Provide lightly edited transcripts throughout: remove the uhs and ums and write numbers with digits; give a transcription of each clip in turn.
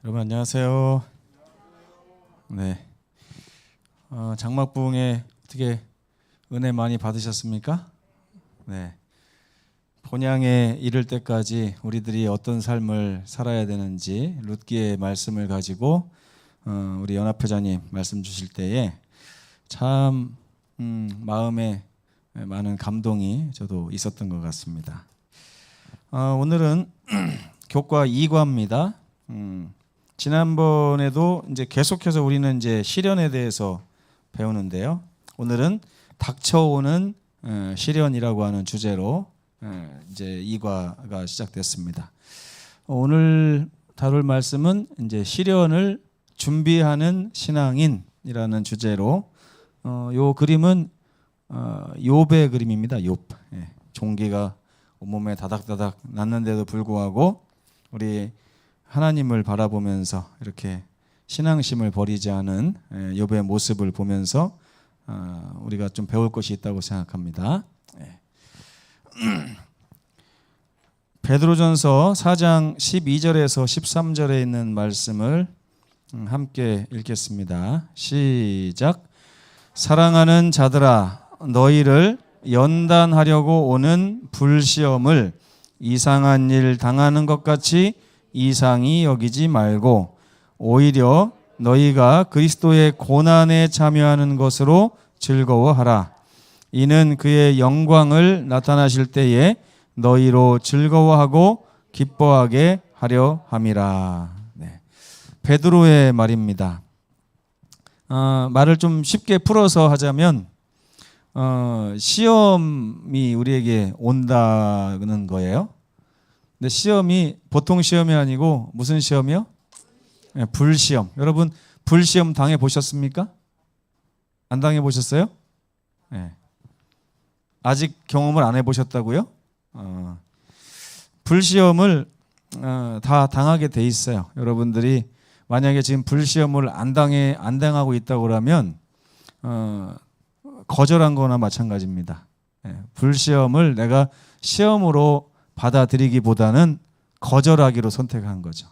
여러분 안녕하세요. 네, 장막부흥에 어떻게 은혜 많이 받으셨습니까? 네, 본향에 이를 때까지 우리들이 어떤 삶을 살아야 되는지 룻기의 말씀을 가지고 우리 연합회장님 말씀 주실 때에 참 마음에 많은 감동이 저도 있었던 것 같습니다. 오늘은 교과 2과입니다. 지난번에도 이제 계속해서 우리는 이제 시련에 대해서 배우는데요. 오늘은 닥쳐오는 시련이라고 하는 주제로 이제 2과가 시작됐습니다. 오늘 다룰 말씀은 이제 시련을 준비하는 신앙인이라는 주제로 요 그림은 욥의 그림입니다. 욥. 종기가 온몸에 다닥다닥 났는데도 불구하고 우리 하나님을 바라보면서 이렇게 신앙심을 버리지 않은 욥의 모습을 보면서 우리가 좀 배울 것이 있다고 생각합니다. 베드로전서 4장 12절에서 13절에 있는 말씀을 함께 읽겠습니다. 시작. 사랑하는 자들아, 너희를 연단하려고 오는 불시험을 이상한 일 당하는 것 같이 이상히 여기지 말고 오히려 너희가 그리스도의 고난에 참여하는 것으로 즐거워하라. 이는 그의 영광을 나타나실 때에 너희로 즐거워하고 기뻐하게 하려 함이라. 네. 베드로의 말입니다. 말을 좀 쉽게 풀어서 하자면 시험이 우리에게 온다는 거예요. 근데 시험이 보통 시험이 아니고 무슨 시험이요? 불시험. 여러분 불시험 당해 보셨습니까? 안 당해 보셨어요? 아직 경험을 안 해보셨다고요? 불시험을 다 당하게 돼 있어요. 여러분들이 만약에 지금 불시험을 안 당하고 있다고 그러면 거절한 거나 마찬가지입니다. 불시험을 내가 시험으로 받아들이기보다는 거절하기로 선택한 거죠.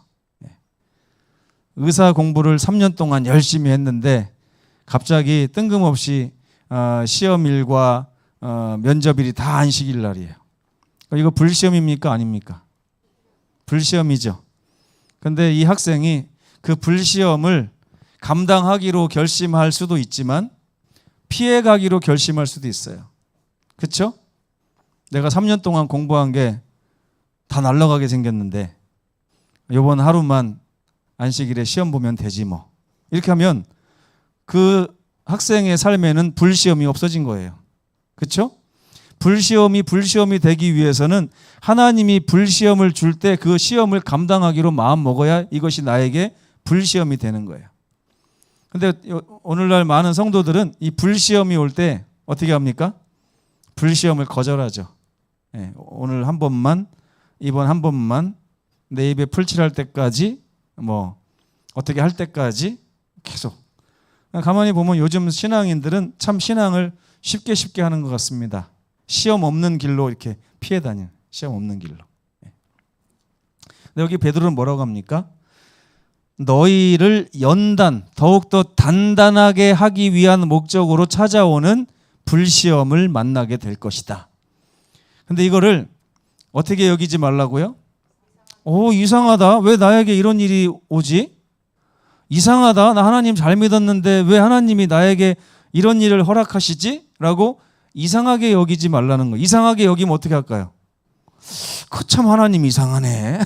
의사 공부를 3년 동안 열심히 했는데 갑자기 뜬금없이 시험일과 면접일이 다 안식일 날이에요. 이거 불시험입니까? 아닙니까? 불시험이죠. 근데 이 학생이 그 불시험을 감당하기로 결심할 수도 있지만 피해가기로 결심할 수도 있어요. 그렇죠? 내가 3년 동안 공부한 게 다 날아가게 생겼는데 이번 하루만 안식일에 시험 보면 되지 뭐. 이렇게 하면 그 학생의 삶에는 불시험이 없어진 거예요. 그렇죠? 불시험이 되기 위해서는 하나님이 불시험을 줄 때 그 시험을 감당하기로 마음 먹어야 이것이 나에게 불시험이 되는 거예요. 근데 오늘날 많은 성도들은 이 불시험이 올 때 어떻게 합니까? 불시험을 거절하죠. 오늘 한 번만, 이번 한 번만, 내 입에 풀칠할 때까지, 뭐 어떻게 할 때까지 계속. 가만히 보면 요즘 신앙인들은 참 신앙을 쉽게 하는 것 같습니다. 시험 없는 길로 이렇게 피해 다니는, 시험 없는 길로. 근데 여기 베드로는 뭐라고 합니까? 너희를 더욱더 단단하게 하기 위한 목적으로 찾아오는 불시험을 만나게 될 것이다. 근데 이거를 어떻게 여기지 말라고요? 이상하다. 왜 나에게 이런 일이 오지? 이상하다. 나 하나님 잘 믿었는데 왜 하나님이 나에게 이런 일을 허락하시지? 라고 이상하게 여기지 말라는 거예요. 이상하게 여기면 어떻게 할까요? 참 하나님 이상하네.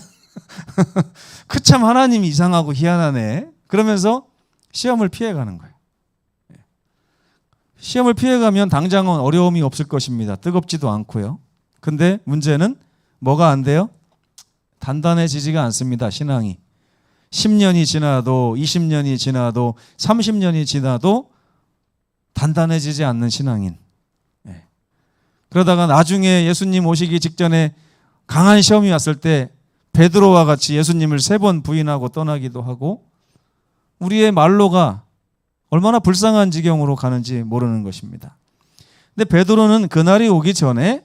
참 하나님 이상하고 희한하네. 그러면서 시험을 피해가는 거예요. 시험을 피해가면 당장은 어려움이 없을 것입니다. 뜨겁지도 않고요. 근데 문제는 뭐가 안 돼요? 단단해지지가 않습니다. 신앙이. 10년이 지나도 20년이 지나도 30년이 지나도 단단해지지 않는 신앙인. 그러다가 나중에 예수님 오시기 직전에 강한 시험이 왔을 때 베드로와 같이 예수님을 3번 부인하고 떠나기도 하고 우리의 말로가 얼마나 불쌍한 지경으로 가는지 모르는 것입니다. 근데 베드로는 그날이 오기 전에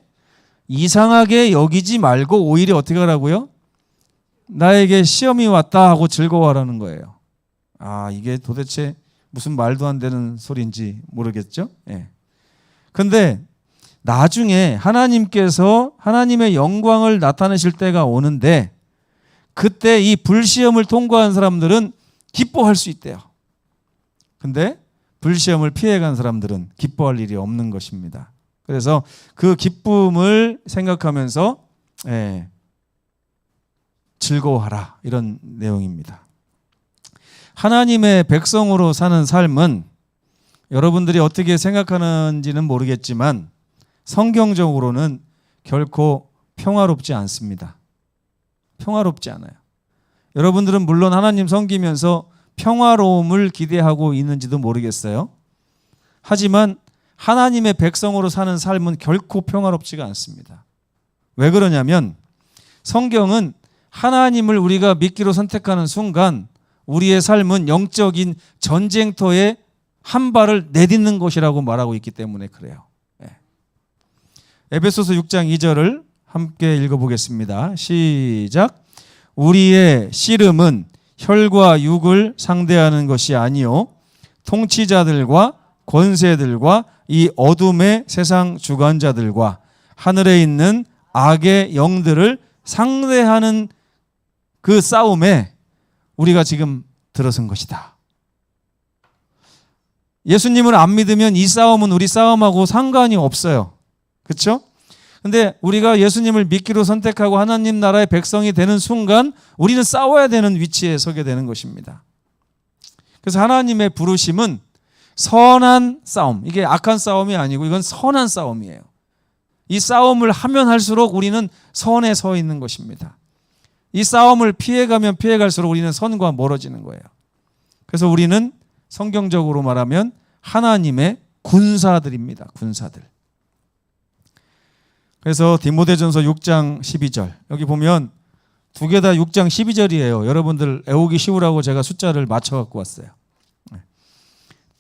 이상하게 여기지 말고 오히려 어떻게 하라고요? 나에게 시험이 왔다 하고 즐거워하라는 거예요. 이게 도대체 무슨 말도 안 되는 소리인지 모르겠죠? 예. 근데 나중에 하나님께서 하나님의 영광을 나타내실 때가 오는데 그때 이 불시험을 통과한 사람들은 기뻐할 수 있대요. 근데 불시험을 피해간 사람들은 기뻐할 일이 없는 것입니다. 그래서 그 기쁨을 생각하면서 즐거워하라, 이런 내용입니다. 하나님의 백성으로 사는 삶은 여러분들이 어떻게 생각하는지는 모르겠지만 성경적으로는 결코 평화롭지 않습니다. 평화롭지 않아요. 여러분들은 물론 하나님 섬기면서 평화로움을 기대하고 있는지도 모르겠어요. 하지만 하나님의 백성으로 사는 삶은 결코 평화롭지가 않습니다. 왜 그러냐면 성경은 하나님을 우리가 믿기로 선택하는 순간 우리의 삶은 영적인 전쟁터에 한 발을 내딛는 것이라고 말하고 있기 때문에 그래요. 에베소서 6장 2절을 함께 읽어보겠습니다. 시작. 우리의 씨름은 혈과 육을 상대하는 것이 아니요 통치자들과 권세들과 이 어둠의 세상 주관자들과 하늘에 있는 악의 영들을 상대하는 그 싸움에 우리가 지금 들어선 것이다. 예수님을 안 믿으면 이 싸움은 우리 싸움하고 상관이 없어요. 그렇죠? 근데 우리가 예수님을 믿기로 선택하고 하나님 나라의 백성이 되는 순간 우리는 싸워야 되는 위치에 서게 되는 것입니다. 그래서 하나님의 부르심은 선한 싸움, 이게 악한 싸움이 아니고 이건 선한 싸움이에요. 이 싸움을 하면 할수록 우리는 선에 서 있는 것입니다. 이 싸움을 피해가면 피해갈수록 우리는 선과 멀어지는 거예요. 그래서 우리는 성경적으로 말하면 하나님의 군사들입니다. 군사들. 그래서 디모데전서 6장 12절 여기 보면 두 개 다 6장 12절이에요. 여러분들 외우기 쉬우라고 제가 숫자를 맞춰 갖고 왔어요.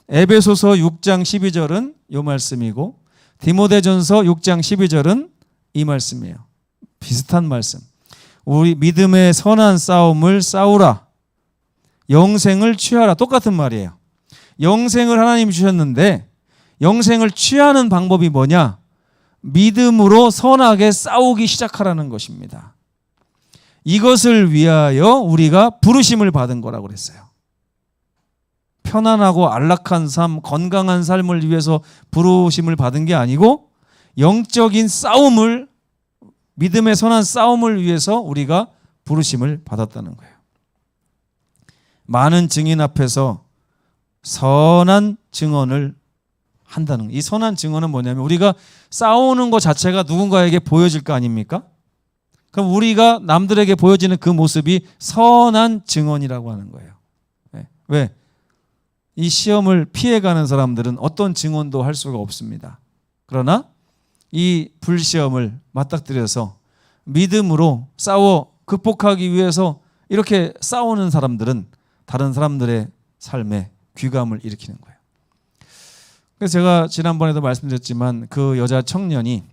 에베소서 6장 12절은 이 말씀이고 디모데전서 6장 12절은 이 말씀이에요. 비슷한 말씀. 우리 믿음의 선한 싸움을 싸우라. 영생을 취하라. 똑같은 말이에요. 영생을 하나님이 주셨는데 영생을 취하는 방법이 뭐냐? 믿음으로 선하게 싸우기 시작하라는 것입니다. 이것을 위하여 우리가 부르심을 받은 거라고 그랬어요. 편안하고 안락한 삶, 건강한 삶을 위해서 부르심을 받은 게 아니고 영적인 싸움을, 믿음의 선한 싸움을 위해서 우리가 부르심을 받았다는 거예요. 많은 증인 앞에서 선한 증언을 한다는 거예요. 이 선한 증언은 뭐냐면 우리가 싸우는 것 자체가 누군가에게 보여질 거 아닙니까? 그럼 우리가 남들에게 보여지는 그 모습이 선한 증언이라고 하는 거예요. 왜? 이 시험을 피해가는 사람들은 어떤 증언도 할 수가 없습니다. 그러나 이 불시험을 맞닥뜨려서 믿음으로 싸워 극복하기 위해서 이렇게 싸우는 사람들은 다른 사람들의 삶에 귀감을 일으키는 거예요. 그래서 제가 지난번에도 말씀드렸지만 그 여자 청년이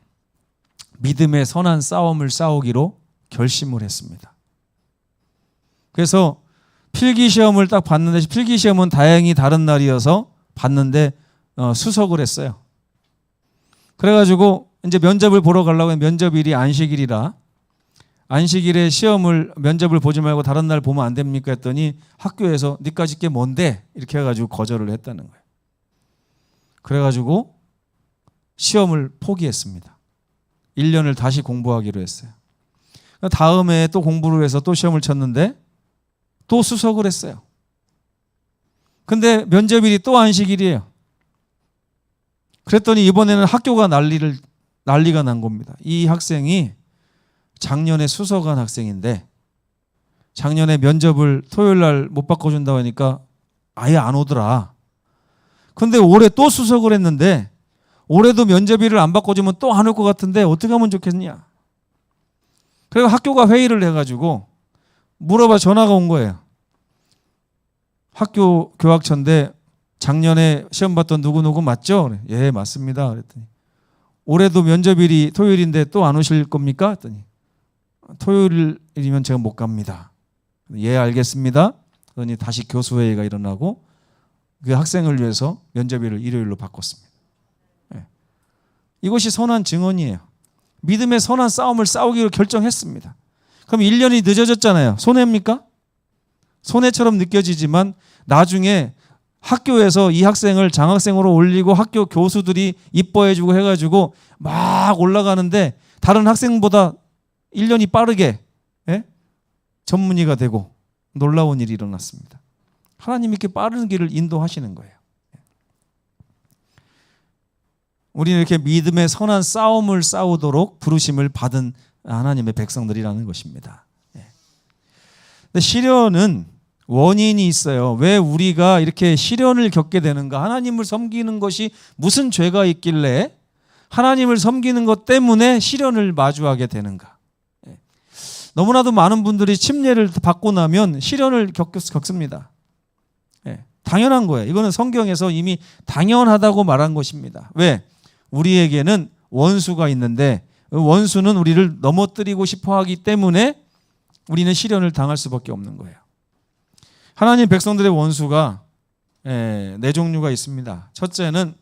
믿음의 선한 싸움을 싸우기로 결심을 했습니다. 그래서 필기시험을 딱 봤는데 필기시험은 다행히 다른 날이어서 봤는데 수석을 했어요. 그래가지고 이제 면접을 보러 가려고 했는데 면접일이 안식일이라 안식일에 면접을 보지 말고 다른 날 보면 안 됩니까? 했더니 학교에서 니까짓 게 뭔데? 이렇게 해가지고 거절을 했다는 거예요. 그래가지고 시험을 포기했습니다. 1년을 다시 공부하기로 했어요. 다음에 또 공부를 해서 또 시험을 쳤는데 또 수석을 했어요. 근데 면접일이 또 안식일이에요. 그랬더니 이번에는 학교가 난리가 난 겁니다. 이 학생이 작년에 수석한 학생인데 작년에 면접을 토요일 날 못 바꿔준다고 하니까 아예 안 오더라. 근데 올해 또 수석을 했는데 올해도 면접일을 안 바꿔주면 또 안 올 것 같은데 어떻게 하면 좋겠냐. 그래서 학교가 회의를 해가지고 물어봐 전화가 온 거예요. 학교 교학처인데 작년에 시험 봤던 누구누구 맞죠? 예, 맞습니다. 그랬더니 올해도 면접일이 토요일인데 또 안 오실 겁니까? 했더니 토요일이면 제가 못 갑니다. 예, 알겠습니다. 그러니 다시 교수회의가 일어나고 그 학생을 위해서 면접일을 일요일로 바꿨습니다. 예. 이것이 선한 증언이에요. 믿음의 선한 싸움을 싸우기로 결정했습니다. 그럼 1년이 늦어졌잖아요. 손해입니까? 손해처럼 느껴지지만 나중에 학교에서 이 학생을 장학생으로 올리고 학교 교수들이 이뻐해주고 해가지고 막 올라가는데 다른 학생보다 1년이 빠르게 전문의가 되고 놀라운 일이 일어났습니다. 하나님이 이렇게 빠른 길을 인도하시는 거예요. 우리는 이렇게 믿음의 선한 싸움을 싸우도록 부르심을 받은 하나님의 백성들이라는 것입니다. 근데 시련은 원인이 있어요. 왜 우리가 이렇게 시련을 겪게 되는가? 하나님을 섬기는 것이 무슨 죄가 있길래 하나님을 섬기는 것 때문에 시련을 마주하게 되는가? 너무나도 많은 분들이 침례를 받고 나면 시련을 겪습니다. 당연한 거예요. 이거는 성경에서 이미 당연하다고 말한 것입니다. 왜? 우리에게는 원수가 있는데 원수는 우리를 넘어뜨리고 싶어 하기 때문에 우리는 시련을 당할 수밖에 없는 거예요. 하나님 백성들의 원수가 네 종류가 있습니다. 첫째는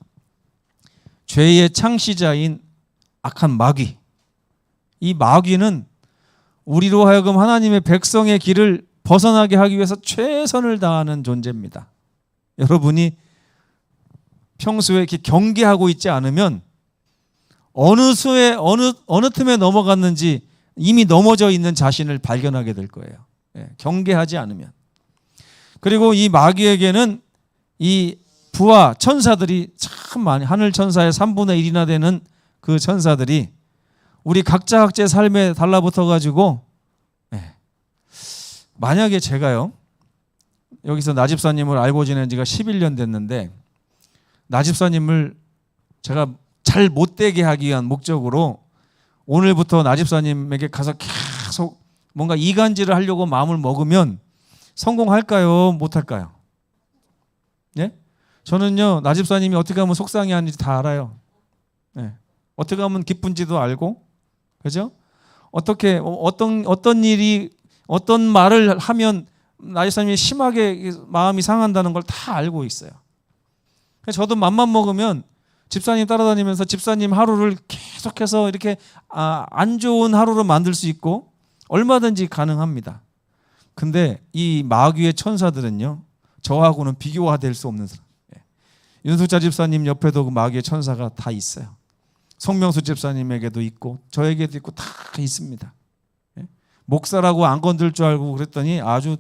죄의 창시자인 악한 마귀. 이 마귀는 우리로 하여금 하나님의 백성의 길을 벗어나게 하기 위해서 최선을 다하는 존재입니다. 여러분이 평소에 이렇게 경계하고 있지 않으면 어느 틈에 넘어갔는지 이미 넘어져 있는 자신을 발견하게 될 거예요. 경계하지 않으면. 그리고 이 마귀에게는 이 부하 천사들이 참 많이, 하늘 천사의 3분의 1이나 되는 그 천사들이 우리 각자의 삶에 달라붙어 가지고 만약에 제가요 여기서 나집사님을 알고 지낸 지가 11년 됐는데 나집사님을 제가 잘 못되게 하기 위한 목적으로 오늘부터 나집사님에게 가서 계속 뭔가 이간질을 하려고 마음을 먹으면 성공할까요? 못할까요? 예? 저는요 나집사님이 어떻게 하면 속상해하는지 다 알아요. 어떻게 하면 기쁜지도 알고, 그죠? 어떻게 어떤 일이 어떤 말을 하면 나집사님이 심하게 마음이 상한다는 걸 다 알고 있어요. 저도 맘만 먹으면 집사님 따라다니면서 집사님 하루를 계속해서 이렇게 안 좋은 하루로 만들 수 있고 얼마든지 가능합니다. 근데 이 마귀의 천사들은요 저하고는 비교가 될 수 없는 사람. 윤숙자 집사님 옆에도 그 마귀의 천사가 다 있어요. 송명수 집사님에게도 있고 저에게도 있고 다 있습니다. 목사라고 안 건들 줄 알고 그랬더니 아주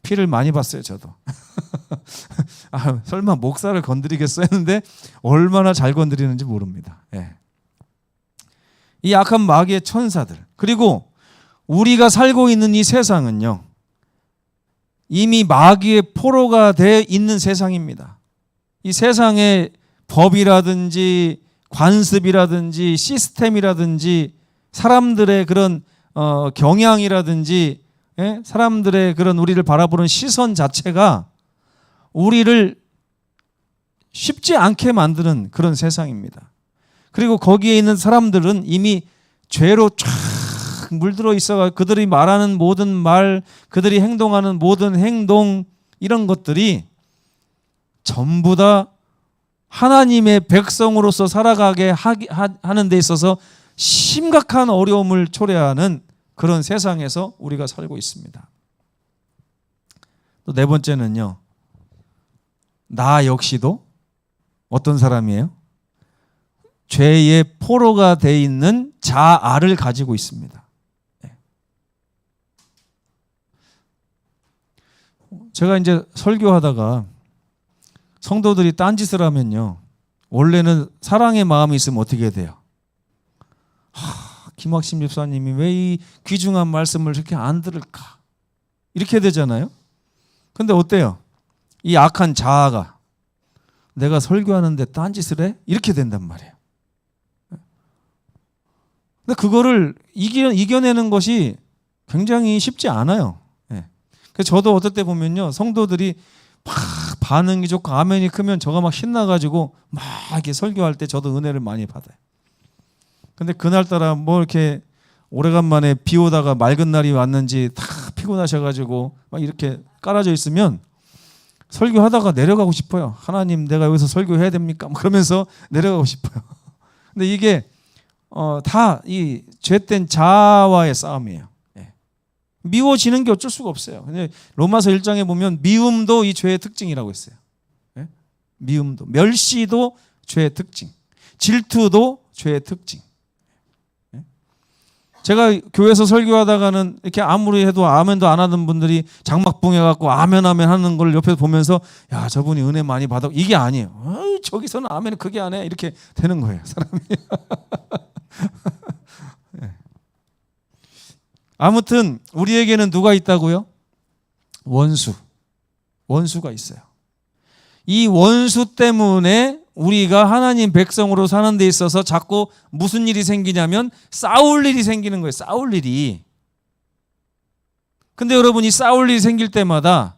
피를 많이 봤어요. 저도. 설마 목사를 건드리겠어 했는데 얼마나 잘 건드리는지 모릅니다. 이 악한 마귀의 천사들, 그리고 우리가 살고 있는 이 세상은요 이미 마귀의 포로가 돼 있는 세상입니다. 이 세상의 법이라든지 관습이라든지 시스템이라든지 사람들의 그런 경향이라든지 사람들의 그런 우리를 바라보는 시선 자체가 우리를 쉽지 않게 만드는 그런 세상입니다. 그리고 거기에 있는 사람들은 이미 죄로 쫙 물들어 있어가 그들이 말하는 모든 말, 그들이 행동하는 모든 행동 이런 것들이 전부 다 하나님의 백성으로서 살아가게 하는 데 있어서 심각한 어려움을 초래하는 그런 세상에서 우리가 살고 있습니다. 또 네 번째는요. 나 역시도 어떤 사람이에요? 죄의 포로가 돼 있는 자아를 가지고 있습니다. 제가 이제 설교하다가 성도들이 딴짓을 하면요. 원래는 사랑의 마음이 있으면 어떻게 돼요? 김학심 집사님이 왜 이 귀중한 말씀을 이렇게 안 들을까? 이렇게 되잖아요. 근데 어때요? 이 악한 자아가 내가 설교하는데 딴짓을 해? 이렇게 된단 말이에요. 근데 그거를 이겨내는 것이 굉장히 쉽지 않아요. 그래서 저도 어떨 때 보면요. 성도들이 막 반응이 좋고 아멘이 크면 저가 막 신나가지고 막 이렇게 설교할 때 저도 은혜를 많이 받아요. 근데 그날따라 뭐 이렇게 오래간만에 비 오다가 맑은 날이 왔는지 다 피곤하셔가지고 막 이렇게 깔아져 있으면 설교하다가 내려가고 싶어요. 하나님, 내가 여기서 설교해야 됩니까? 그러면서 내려가고 싶어요. 근데 이게 다 이 죄된 자아와의 싸움이에요. 미워지는 게 어쩔 수가 없어요. 근데 로마서 1장에 보면 미움도 이 죄의 특징이라고 했어요. 미움도, 멸시도 죄의 특징, 질투도 죄의 특징. 제가 교회에서 설교하다가는 이렇게 아무리 해도 아멘도 안 하던 분들이 장막붕 해갖고 아멘 아멘 하는 걸 옆에서 보면서 야, 저분이 은혜 많이 받아, 이게 아니에요. 저기서는 아멘 그게 안 해, 이렇게 되는 거예요, 사람이. 아무튼 우리에게는 누가 있다고요? 원수가 있어요. 이 원수 때문에 우리가 하나님 백성으로 사는 데 있어서 자꾸 무슨 일이 생기냐면 싸울 일이 생기는 거예요. 싸울 일이. 근데 여러분, 이 싸울 일이 생길 때마다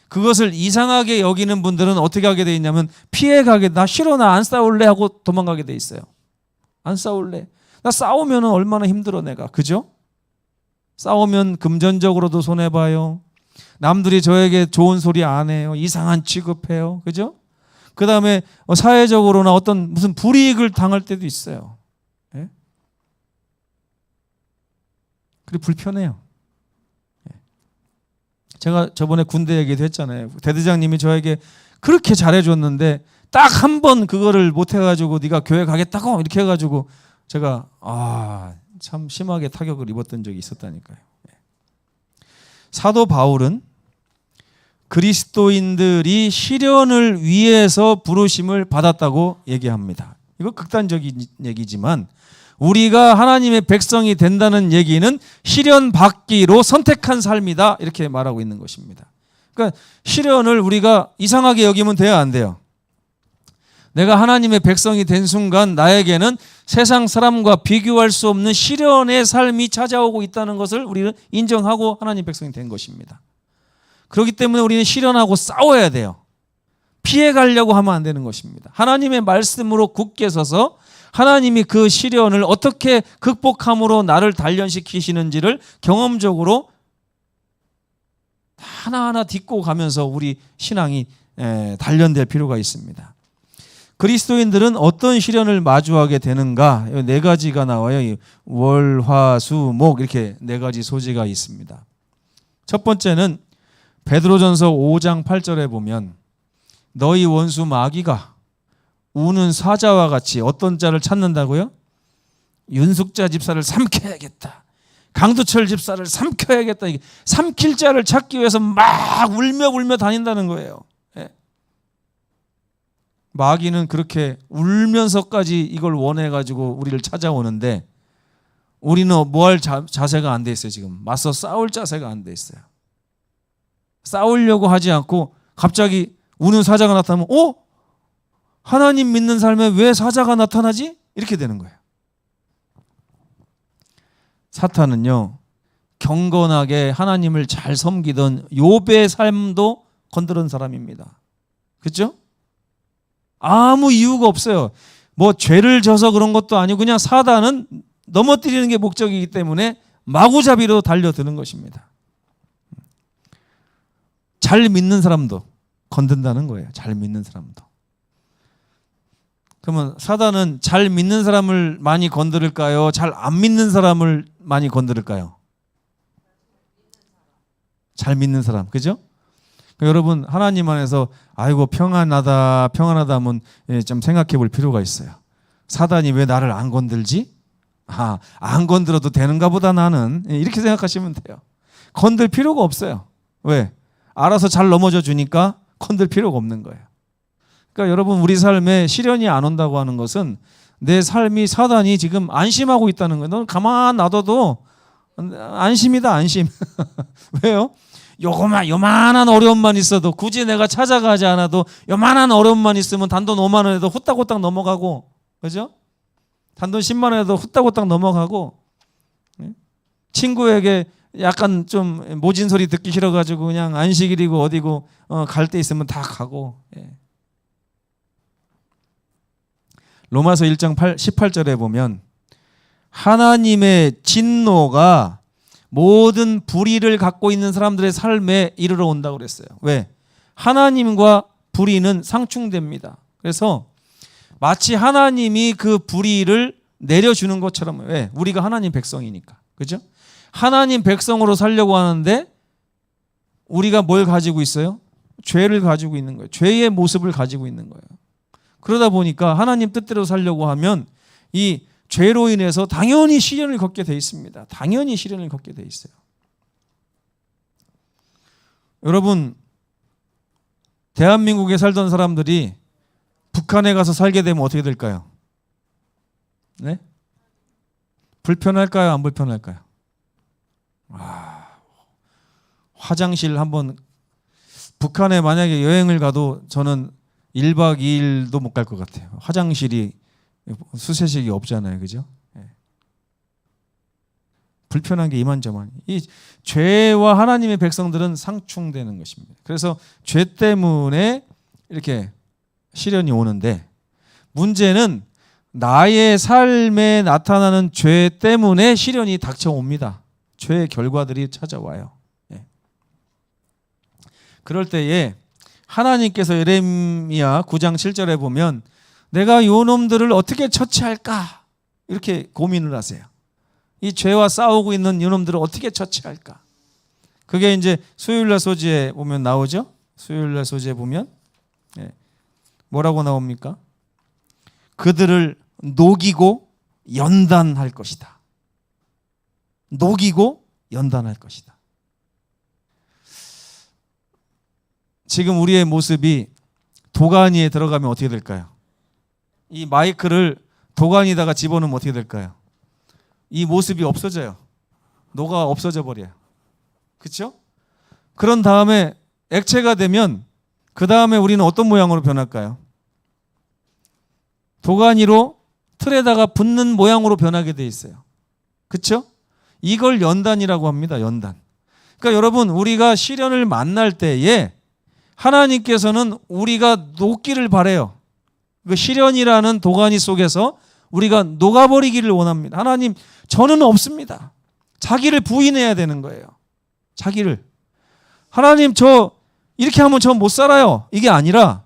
그것을 이상하게 여기는 분들은 어떻게 하게 돼 있냐면 피해가게, 나 싫어, 나 안 싸울래 하고 도망가게 돼 있어요. 안 싸울래. 나 싸우면 얼마나 힘들어 내가. 그죠? 싸우면 금전적으로도 손해봐요. 남들이 저에게 좋은 소리 안 해요. 이상한 취급해요. 그죠? 그 다음에 사회적으로나 어떤 무슨 불이익을 당할 때도 있어요. 예? 그리고 불편해요. 예. 제가 저번에 군대 얘기도 했잖아요. 대대장님이 저에게 그렇게 잘해줬는데 딱 한 번 그거를 못해가지고 네가 교회 가겠다고 이렇게 해가지고 제가 참 심하게 타격을 입었던 적이 있었다니까요. 사도 바울은 그리스도인들이 시련을 위해서 부르심을 받았다고 얘기합니다. 이거 극단적인 얘기지만 우리가 하나님의 백성이 된다는 얘기는 시련 받기로 선택한 삶이다, 이렇게 말하고 있는 것입니다. 그러니까 시련을 우리가 이상하게 여기면 돼요, 안 돼요? 내가 하나님의 백성이 된 순간 나에게는 세상 사람과 비교할 수 없는 시련의 삶이 찾아오고 있다는 것을 우리는 인정하고 하나님 백성이 된 것입니다. 그렇기 때문에 우리는 시련하고 싸워야 돼요. 피해가려고 하면 안 되는 것입니다. 하나님의 말씀으로 굳게 서서 하나님이 그 시련을 어떻게 극복함으로 나를 단련시키시는지를 경험적으로 하나하나 딛고 가면서 우리 신앙이 단련될 필요가 있습니다. 그리스도인들은 어떤 시련을 마주하게 되는가? 네 가지가 나와요. 월, 화, 수, 목, 이렇게 네 가지 소지가 있습니다. 첫 번째는 베드로전서 5장 8절에 보면 너희 원수 마귀가 우는 사자와 같이 어떤 자를 찾는다고요? 윤숙자 집사를 삼켜야겠다, 강두철 집사를 삼켜야겠다, 삼킬 자를 찾기 위해서 막 울며 다닌다는 거예요. 마귀는 그렇게 울면서까지 이걸 원해가지고 우리를 찾아오는데 우리는 뭐 할 자세가 안 돼 있어요. 지금 맞서 싸울 자세가 안 돼 있어요. 싸우려고 하지 않고 갑자기 우는 사자가 나타나면 하나님 믿는 삶에 왜 사자가 나타나지? 이렇게 되는 거예요. 사탄은요, 경건하게 하나님을 잘 섬기던 욥의 삶도 건드린 사람입니다. 그렇죠? 아무 이유가 없어요. 뭐 죄를 져서 그런 것도 아니고 그냥 사단은 넘어뜨리는 게 목적이기 때문에 마구잡이로 달려드는 것입니다. 잘 믿는 사람도 건든다는 거예요. 잘 믿는 사람도. 그러면 사단은 잘 믿는 사람을 많이 건드릴까요? 잘 안 믿는 사람을 많이 건드릴까요? 잘 믿는 사람. 그죠? 그러니까 여러분, 하나님 안에서 아이고 평안하다 하면 좀 생각해 볼 필요가 있어요. 사단이 왜 나를 안 건들지? 안 건드려도 되는가 보다 나는, 이렇게 생각하시면 돼요. 건들 필요가 없어요. 왜? 알아서 잘 넘어져 주니까 건들 필요가 없는 거예요. 그러니까 여러분, 우리 삶에 시련이 안 온다고 하는 것은 내 삶이 사단이 지금 안심하고 있다는 거예요. 너는 가만 놔둬도 안심이다, 안심. 왜요? 요만한 어려움만 있어도 굳이 내가 찾아가지 않아도 요만한 어려움만 있으면 단돈 5만 원에도 후딱후딱 넘어가고, 그죠? 단돈 10만 원에도 후딱후딱 넘어가고, 친구에게 약간 좀 모진 소리 듣기 싫어가지고 그냥 안식일이고 어디고 갈 데 있으면 다 가고. 로마서 1장 18절에 보면 하나님의 진노가 모든 불의를 갖고 있는 사람들의 삶에 이르러 온다고 그랬어요. 왜? 하나님과 불의는 상충됩니다. 그래서 마치 하나님이 그 불의를 내려주는 것처럼, 왜? 우리가 하나님 백성이니까. 그죠? 하나님 백성으로 살려고 하는데 우리가 뭘 가지고 있어요? 죄를 가지고 있는 거예요. 죄의 모습을 가지고 있는 거예요. 그러다 보니까 하나님 뜻대로 살려고 하면 이 죄로 인해서 당연히 시련을 겪게 돼 있습니다. 당연히 시련을 겪게 돼 있어요. 여러분, 대한민국에 살던 사람들이 북한에 가서 살게 되면 어떻게 될까요? 네? 불편할까요? 안 불편할까요? 화장실 한번, 북한에 만약에 여행을 가도 저는 1박 2일도 못 갈 것 같아요. 화장실이 수세식이 없잖아요. 그죠? 불편한 게 이만저만. 이 죄와 하나님의 백성들은 상충되는 것입니다. 그래서 죄 때문에 이렇게 시련이 오는데, 문제는 나의 삶에 나타나는 죄 때문에 시련이 닥쳐옵니다. 죄의 결과들이 찾아와요. 그럴 때에 하나님께서 예레미야 9장 7절에 보면 내가 요 놈들을 어떻게 처치할까? 이렇게 고민을 하세요. 이 죄와 싸우고 있는 요 놈들을 어떻게 처치할까? 그게 이제 수요일날 소지에 보면 나오죠? 수요일날 소지에 보면 뭐라고 나옵니까? 그들을 녹이고 연단할 것이다. 녹이고 연단할 것이다. 지금 우리의 모습이 도가니에 들어가면 어떻게 될까요? 이 마이크를 도가니에다가 집어넣으면 어떻게 될까요? 이 모습이 없어져요. 녹아 없어져 버려요. 그렇죠? 그런 다음에 액체가 되면 그 다음에 우리는 어떤 모양으로 변할까요? 도가니로 틀에다가 붙는 모양으로 변하게 돼 있어요. 그렇죠? 이걸 연단이라고 합니다. 연단. 그러니까 여러분, 우리가 시련을 만날 때에 하나님께서는 우리가 녹기를 바라요. 그 시련이라는 도가니 속에서 우리가 녹아버리기를 원합니다. 하나님, 저는 없습니다. 자기를 부인해야 되는 거예요. 자기를. 하나님, 저 이렇게 하면 저 못 살아요. 이게 아니라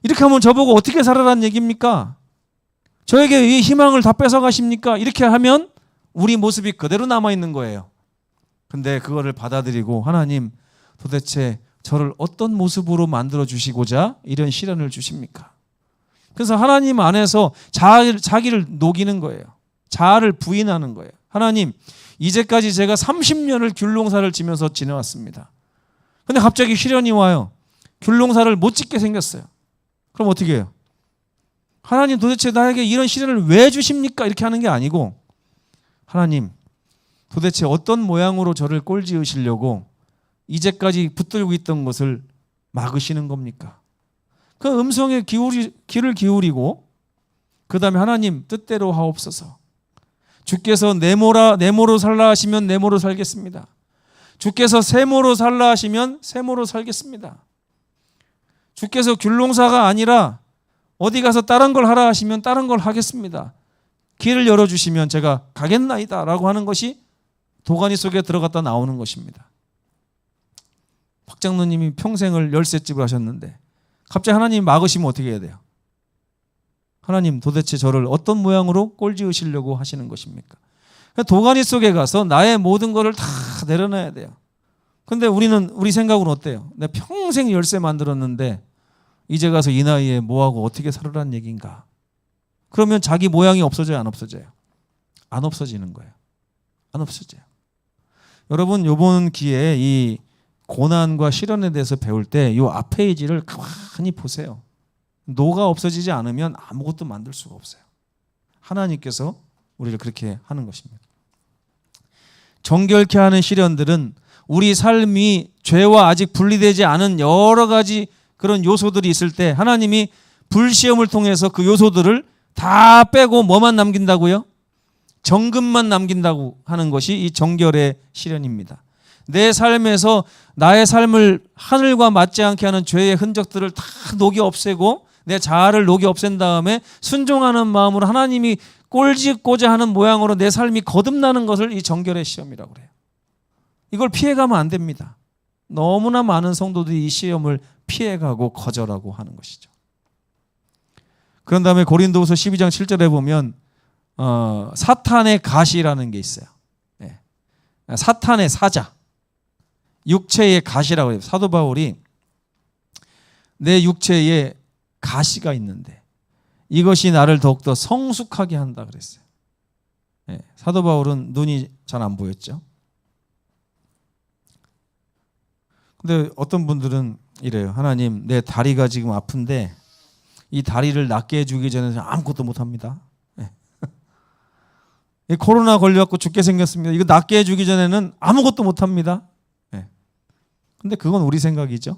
이렇게 하면 저보고 어떻게 살아라는 얘기입니까? 저에게 이 희망을 다 뺏어가십니까? 이렇게 하면 우리 모습이 그대로 남아있는 거예요. 근데 그거를 받아들이고, 하나님, 도대체 저를 어떤 모습으로 만들어 주시고자 이런 시련을 주십니까? 그래서 하나님 안에서 자기를 녹이는 거예요. 자아를 부인하는 거예요. 하나님, 이제까지 제가 30년을 귤농사를 지면서 지내왔습니다. 근데 갑자기 시련이 와요. 귤농사를 못 짓게 생겼어요. 그럼 어떻게 해요? 하나님, 도대체 나에게 이런 시련을 왜 주십니까? 이렇게 하는 게 아니고, 하나님, 도대체 어떤 모양으로 저를 꼴지으시려고 이제까지 붙들고 있던 것을 막으시는 겁니까? 그 음성에 귀를 기울이고, 그 다음에 하나님 뜻대로 하옵소서. 주께서 네모로 살라 하시면 네모로 살겠습니다. 주께서 세모로 살라 하시면 세모로 살겠습니다. 주께서 귤농사가 아니라 어디 가서 다른 걸 하라 하시면 다른 걸 하겠습니다. 길을 열어주시면 제가 가겠나이다 라고 하는 것이 도가니 속에 들어갔다 나오는 것입니다. 박 장로님이 평생을 열쇠집을 하셨는데 갑자기 하나님이 막으시면 어떻게 해야 돼요? 하나님, 도대체 저를 어떤 모양으로 꼴지으시려고 하시는 것입니까? 도가니 속에 가서 나의 모든 것을 다 내려놔야 돼요. 근데 우리 생각은 어때요? 내가 평생 열쇠 만들었는데 이제 가서 이 나이에 뭐하고 어떻게 살으라는 얘기인가? 그러면 자기 모양이 없어져요, 안 없어져요? 안 없어지는 거예요. 안 없어져요. 여러분, 이번 기회에 이 고난과 시련에 대해서 배울 때 이 앞 페이지를 가만히 보세요. 노가 없어지지 않으면 아무것도 만들 수가 없어요. 하나님께서 우리를 그렇게 하는 것입니다. 정결케 하는 시련들은 우리 삶이 죄와 아직 분리되지 않은 여러 가지 그런 요소들이 있을 때 하나님이 불시험을 통해서 그 요소들을 다 빼고 뭐만 남긴다고요? 정금만 남긴다고 하는 것이 이 정결의 시련입니다. 내 삶에서 나의 삶을 하늘과 맞지 않게 하는 죄의 흔적들을 다 녹이 없애고 내 자아를 녹이 없앤 다음에 순종하는 마음으로 하나님이 꼴짓고자 하는 모양으로 내 삶이 거듭나는 것을 이 정결의 시험이라고 그래요. 이걸 피해가면 안 됩니다. 너무나 많은 성도들이 이 시험을 피해가고 거절하고 하는 것이죠. 그런 다음에 고린도후서 12장 7절에 보면 사탄의 가시라는 게 있어요. 네. 사탄의 사자, 육체의 가시라고 해요. 사도 바울이 내 육체에 가시가 있는데 이것이 나를 더욱더 성숙하게 한다 그랬어요. 네. 사도 바울은 눈이 잘 안 보였죠. 근데 어떤 분들은 이래요. 하나님, 내 다리가 지금 아픈데 이 다리를 낫게 해주기 전에는 아무것도 못합니다. 네. 코로나 걸려갖고 죽게 생겼습니다. 이거 낫게 해주기 전에는 아무것도 못합니다. 네. 근데 그건 우리 생각이죠.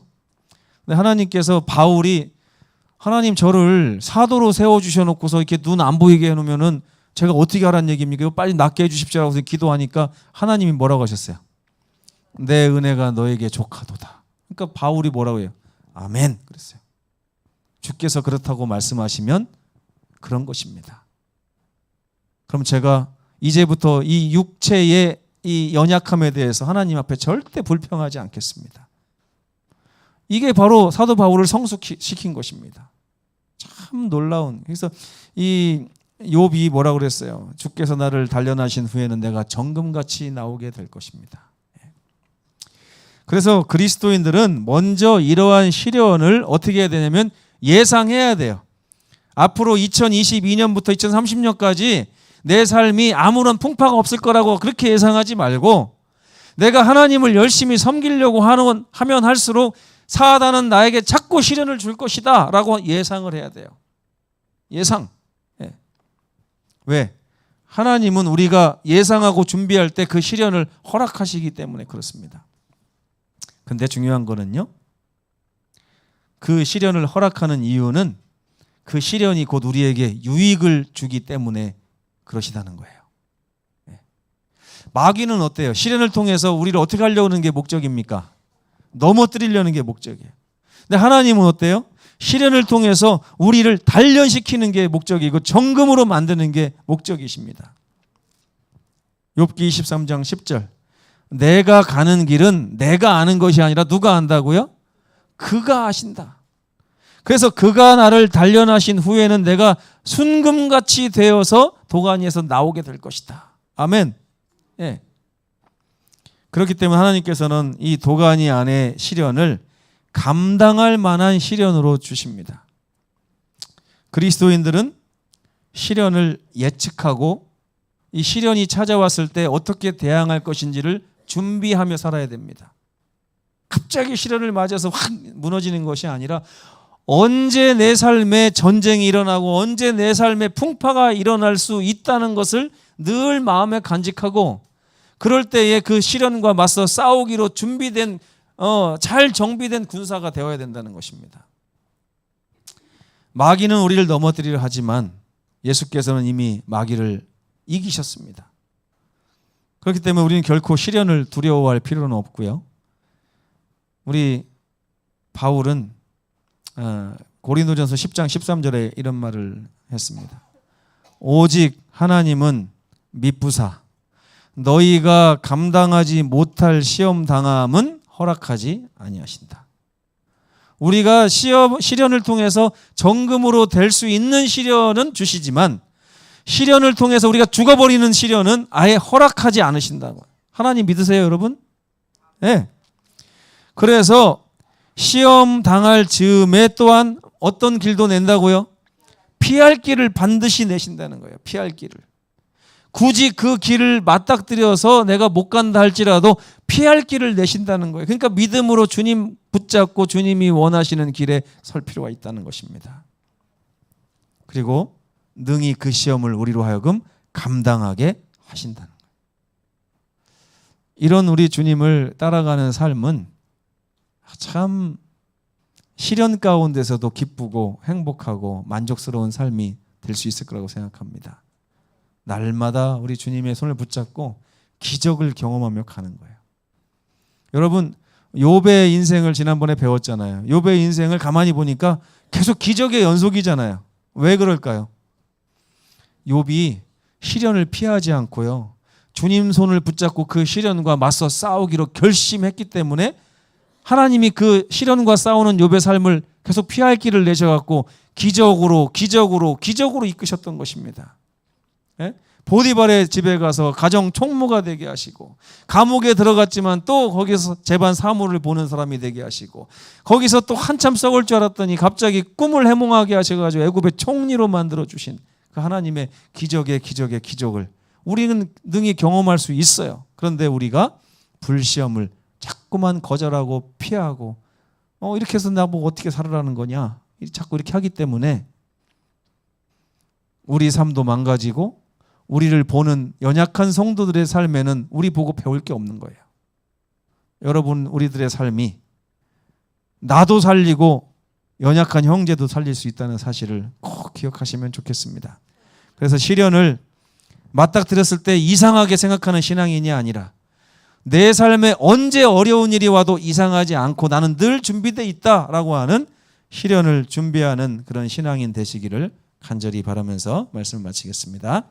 근데 하나님께서 바울이 하나님 저를 사도로 세워주셔놓고서 이렇게 눈 안 보이게 해놓으면은 제가 어떻게 하라는 얘기입니까? 빨리 낫게 해주십시오 하고 기도하니까 하나님이 뭐라고 하셨어요? 내 은혜가 너에게 족하도다. 그러니까 바울이 뭐라고 해요? 아멘 그랬어요. 주께서 그렇다고 말씀하시면 그런 것입니다. 그럼 제가 이제부터 이 육체의 이 연약함에 대해서 하나님 앞에 절대 불평하지 않겠습니다. 이게 바로 사도 바울을 성숙시킨 것입니다. 참 놀라운. 그래서 이 욥이 뭐라고 그랬어요? 주께서 나를 단련하신 후에는 내가 정금같이 나오게 될 것입니다. 그래서 그리스도인들은 먼저 이러한 시련을 어떻게 해야 되냐면 예상해야 돼요. 앞으로 2022년부터 2030년까지 내 삶이 아무런 풍파가 없을 거라고 그렇게 예상하지 말고 내가 하나님을 열심히 섬기려고 하면 할수록 사단은 나에게 자꾸 시련을 줄 것이다 라고 예상을 해야 돼요. 예상. 예. 왜? 하나님은 우리가 예상하고 준비할 때 그 시련을 허락하시기 때문에 그렇습니다. 근데 중요한 거는요, 그 시련을 허락하는 이유는 그 시련이 곧 우리에게 유익을 주기 때문에 그러시다는 거예요. 마귀는 어때요? 시련을 통해서 우리를 어떻게 하려고 하는 게 목적입니까? 넘어뜨리려는 게 목적이에요. 근데 하나님은 어때요? 시련을 통해서 우리를 단련시키는 게 목적이고 정금으로 만드는 게 목적이십니다. 욥기 23장 10절. 내가 가는 길은 내가 아는 것이 아니라 누가 안다고요? 그가 아신다. 그래서 그가 나를 단련하신 후에는 내가 순금같이 되어서 도가니에서 나오게 될 것이다. 아멘. 예. 그렇기 때문에 하나님께서는 이 도가니 안의 시련을 감당할 만한 시련으로 주십니다. 그리스도인들은 시련을 예측하고 이 시련이 찾아왔을 때 어떻게 대항할 것인지를 준비하며 살아야 됩니다. 갑자기 시련을 맞아서 확 무너지는 것이 아니라 언제 내 삶에 전쟁이 일어나고 언제 내 삶에 풍파가 일어날 수 있다는 것을 늘 마음에 간직하고 그럴 때에 그 시련과 맞서 싸우기로 준비된 잘 정비된 군사가 되어야 된다는 것입니다. 마귀는 우리를 넘어뜨리려 하지만 예수께서는 이미 마귀를 이기셨습니다. 그렇기 때문에 우리는 결코 시련을 두려워할 필요는 없고요. 우리 바울은 고린도전서 10장 13절에 이런 말을 했습니다. 오직 하나님은 미쁘사 너희가 감당하지 못할 시험 당함은 허락하지 아니하신다. 우리가 시련을 통해서 정금으로 될 수 있는 시련은 주시지만 시련을 통해서 우리가 죽어버리는 시련은 아예 허락하지 않으신다고. 하나님 믿으세요, 여러분? 네. 그래서 시험 당할 즈음에 또한 어떤 길도 낸다고요? 피할 길을 반드시 내신다는 거예요. 피할 길을. 굳이 그 길을 맞닥뜨려서 내가 못 간다 할지라도 피할 길을 내신다는 거예요. 그러니까 믿음으로 주님 붙잡고 주님이 원하시는 길에 설 필요가 있다는 것입니다. 그리고 능히 그 시험을 우리로 하여금 감당하게 하신다는 거예요. 이런 우리 주님을 따라가는 삶은 참 시련 가운데서도 기쁘고 행복하고 만족스러운 삶이 될 수 있을 거라고 생각합니다. 날마다 우리 주님의 손을 붙잡고 기적을 경험하며 가는 거예요. 여러분, 욥의 인생을 지난번에 배웠잖아요. 욥의 인생을 가만히 보니까 계속 기적의 연속이잖아요. 왜 그럴까요? 욥이 시련을 피하지 않고요, 주님 손을 붙잡고 그 시련과 맞서 싸우기로 결심했기 때문에 하나님이 그 시련과 싸우는 욥의 삶을 계속 피할 길을 내셔갖고 기적으로 이끄셨던 것입니다. 예? 보디발의 집에 가서 가정 총무가 되게 하시고, 감옥에 들어갔지만 또 거기서 재반 사무를 보는 사람이 되게 하시고, 거기서 또 한참 썩을 줄 알았더니 갑자기 꿈을 해몽하게 하셔가지고 애굽의 총리로 만들어 주신 그 하나님의 기적을 우리는 능히 경험할 수 있어요. 그런데 우리가 불시험을 자꾸만 거절하고 피하고 이렇게 해서 나보고 어떻게 살아라는 거냐, 자꾸 이렇게 하기 때문에 우리 삶도 망가지고 우리를 보는 연약한 성도들의 삶에는 우리 보고 배울 게 없는 거예요. 여러분, 우리들의 삶이 나도 살리고 연약한 형제도 살릴 수 있다는 사실을 꼭 기억하시면 좋겠습니다. 그래서 시련을 맞닥뜨렸을 때 이상하게 생각하는 신앙인이 아니라 내 삶에 언제 어려운 일이 와도 이상하지 않고 나는 늘 준비되어 있다라고 하는 시련을 준비하는 그런 신앙인 되시기를 간절히 바라면서 말씀을 마치겠습니다.